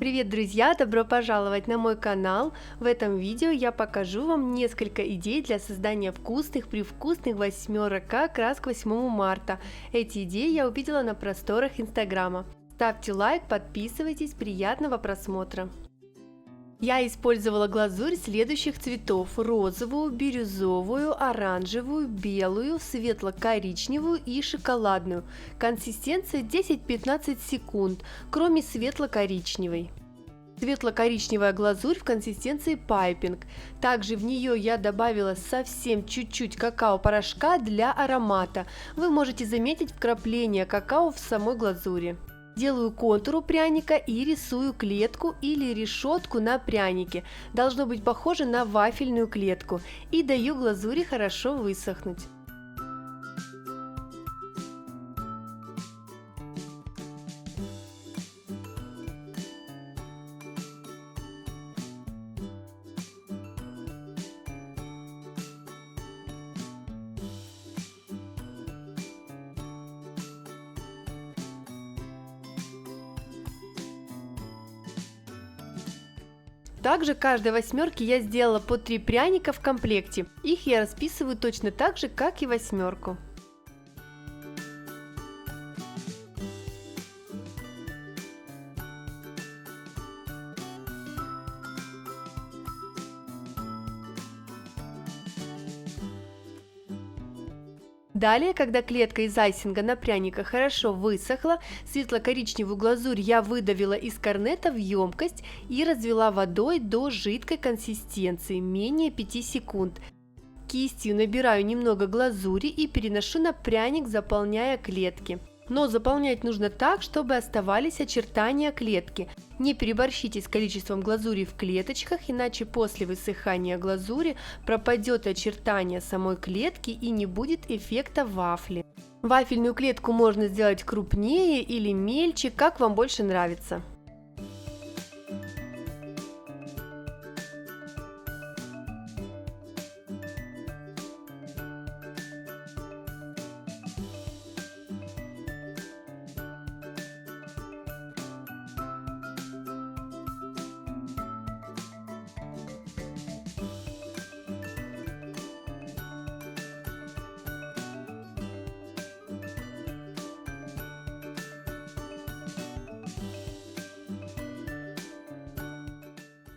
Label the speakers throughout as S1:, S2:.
S1: Привет, друзья! Добро пожаловать на мой канал! В этом видео я покажу вам несколько идей для создания вкусных, привкусных восьмерок как раз к 8 марта. Эти идеи я увидела на просторах Инстаграма. Ставьте лайк, подписывайтесь, приятного просмотра! Я использовала глазурь следующих цветов: розовую, бирюзовую, оранжевую, белую, светло-коричневую и шоколадную. Консистенция 10-15 секунд, кроме светло-коричневой. Светло-коричневая глазурь в консистенции пайпинг. Также в нее я добавила совсем чуть-чуть какао-порошка для аромата. Вы можете заметить вкрапление какао в самой глазури. Делаю контур у пряника и рисую клетку или решетку на прянике. Должно быть похоже на вафельную клетку. И даю глазури хорошо высохнуть. Также каждой восьмерке я сделала по 3 пряника в комплекте. Их я расписываю точно так же, как и восьмерку. Далее, когда клетка из айсинга на пряника хорошо высохла, светло-коричневую глазурь я выдавила из корнета в емкость и развела водой до жидкой консистенции, менее 5 секунд. Кистью набираю немного глазури и переношу на пряник, заполняя клетки. Но заполнять нужно так, чтобы оставались очертания клетки. Не переборщите с количеством глазури в клеточках, иначе после высыхания глазури пропадет очертание самой клетки и не будет эффекта вафли. Вафельную клетку можно сделать крупнее или мельче, как вам больше нравится.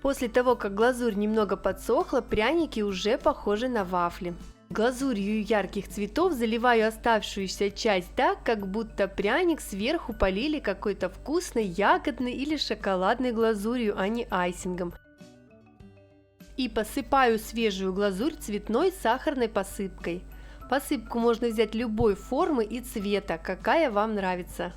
S1: После того, как глазурь немного подсохла, пряники уже похожи на вафли. Глазурью ярких цветов заливаю оставшуюся часть так, как будто пряник сверху полили какой-то вкусной ягодной или шоколадной глазурью, а не айсингом. И посыпаю свежую глазурь цветной сахарной посыпкой. Посыпку можно взять любой формы и цвета, какая вам нравится.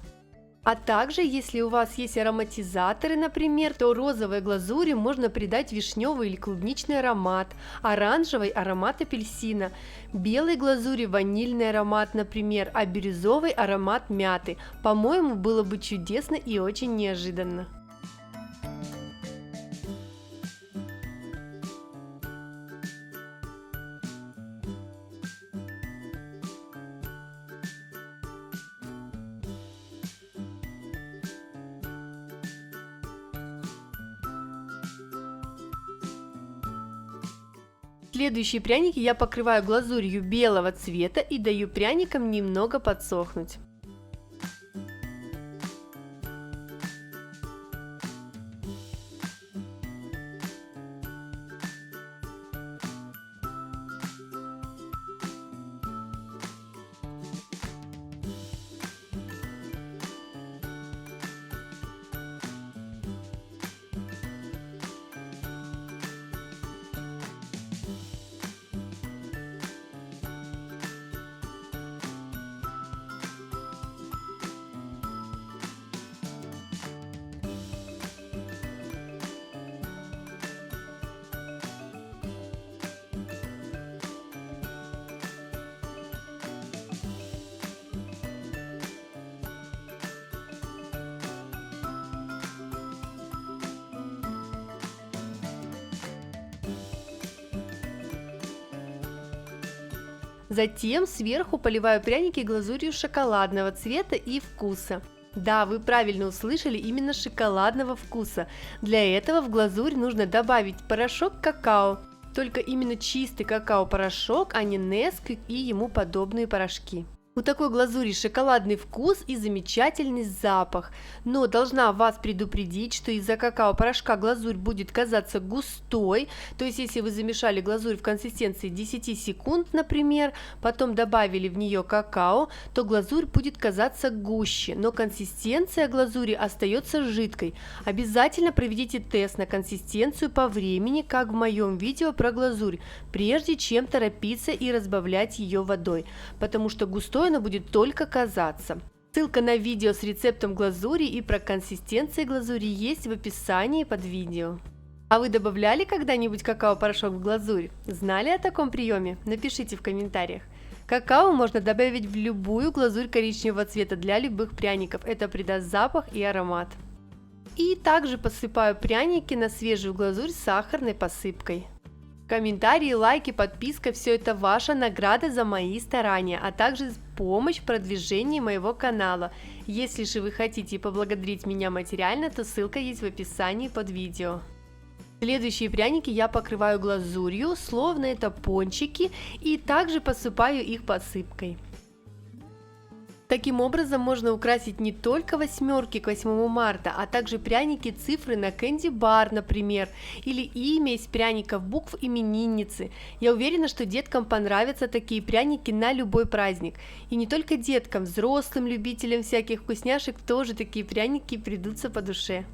S1: А также, если у вас есть ароматизаторы, например, то розовой глазури можно придать вишневый или клубничный аромат, оранжевый аромат апельсина, белой глазури ванильный аромат, например, а бирюзовый аромат мяты. По-моему, было бы чудесно и очень неожиданно. Следующие пряники я покрываю глазурью белого цвета и даю пряникам немного подсохнуть. Затем сверху поливаю пряники глазурью шоколадного цвета и вкуса. Да, вы правильно услышали, именно шоколадного вкуса. Для этого в глазурь нужно добавить порошок какао. Только именно чистый какао-порошок, а не Nesquik и ему подобные порошки. У такой глазури шоколадный вкус и замечательный запах, но должна вас предупредить, что из-за какао-порошка глазурь будет казаться густой, то есть если вы замешали глазурь в консистенции 10 секунд, например, потом добавили в нее какао, то глазурь будет казаться гуще, но консистенция глазури остается жидкой. Обязательно проведите тест на консистенцию по времени, как в моем видео про глазурь, прежде чем торопиться и разбавлять ее водой, потому что густой она будет только казаться. Ссылка на видео с рецептом глазури и про консистенции глазури есть в описании под видео. А вы добавляли когда-нибудь какао-порошок в глазурь? Знали о таком приеме? Напишите в комментариях. Какао можно добавить в любую глазурь коричневого цвета для любых пряников, это придаст запах и аромат. И также посыпаю пряники на свежую глазурь сахарной посыпкой. Комментарии, лайки, подписка – все это ваша награда за мои старания, а также помощь в продвижении моего канала. Если же вы хотите поблагодарить меня материально, то ссылка есть в описании под видео. Следующие пряники я покрываю глазурью, словно это пончики, и также посыпаю их посыпкой. Таким образом можно украсить не только восьмерки к 8 марта, а также пряники цифры на кэнди-бар, например, или имя из пряников букв именинницы. Я уверена, что деткам понравятся такие пряники на любой праздник. И не только деткам, взрослым любителям всяких вкусняшек тоже такие пряники придутся по душе.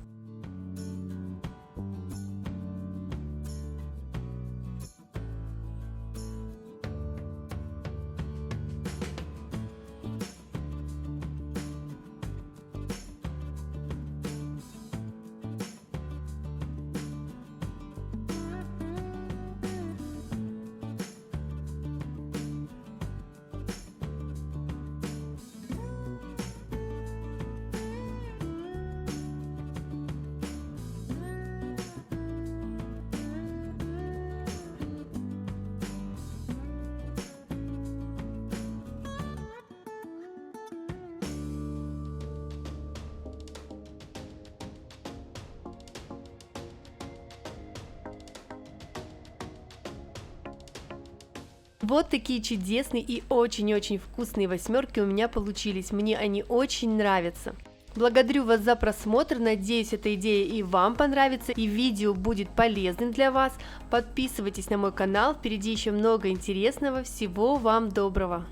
S1: Вот такие чудесные и очень-очень вкусные восьмерки у меня получились, мне они очень нравятся. Благодарю вас за просмотр, надеюсь, эта идея и вам понравится, и видео будет полезным для вас. Подписывайтесь на мой канал, впереди еще много интересного, всего вам доброго!